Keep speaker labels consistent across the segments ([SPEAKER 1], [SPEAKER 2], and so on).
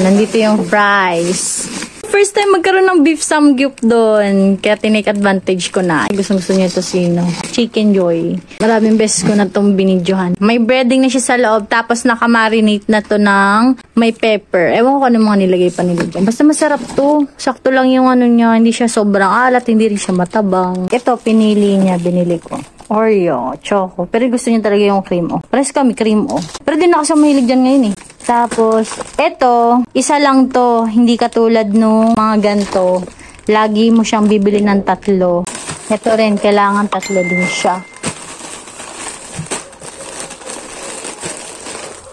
[SPEAKER 1] Nandito yung fries. First time magkaroon ng beef samgyup doon. Kaya tinake advantage ko na. Gusto niya ito sino. Chicken Joy. Maraming beses ko na itong binidyohan. May breading na siya sa loob. Tapos nakamarinate na to ng may pepper. Ewan ko ano mga nilagay pa nila dyan. Basta masarap to. Sakto lang yung ano niya. Hindi siya sobrang alat. Hindi rin siya matabang. Ito, pinili niya. Binili ko. Oreo, choco. Pero gusto niya talaga yung cream o. Pares kami cream o. Pero di na ako sa mahilig dyan ngayon eh. Tapos, eto, isa lang to. Hindi katulad nung mga ganto. Lagi mo siyang bibili ng 3. Ito rin, kailangan 3 din siya.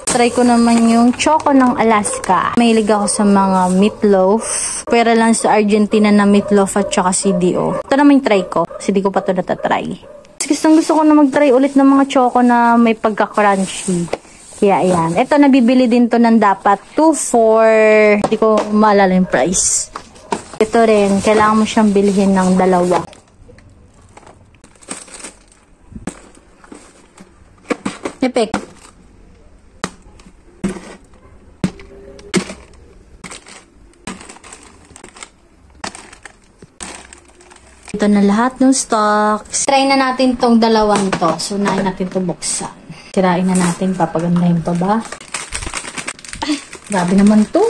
[SPEAKER 1] Try ko naman yung choco ng Alaska. Mahilig ako sa mga meatloaf. Pero lang sa Argentina na meatloaf at saka CDO. Ito naman yung try ko. Kasi di ko pa ito natatry. Gusto ko na mag-try ulit ng mga choco na may pagka-crunchy. Kaya ayan. Ito, nabibili din to ng dapat 2 for... Hindi ko maalala yung price. Ito rin, kailangan mo siyang bilhin ng 2. Epek. Ito na lahat ng stocks. Try na natin tong 2 to. So, unahin natin to buksan. Sirain na natin, papagandahin pa ba? Ay, grabe naman to.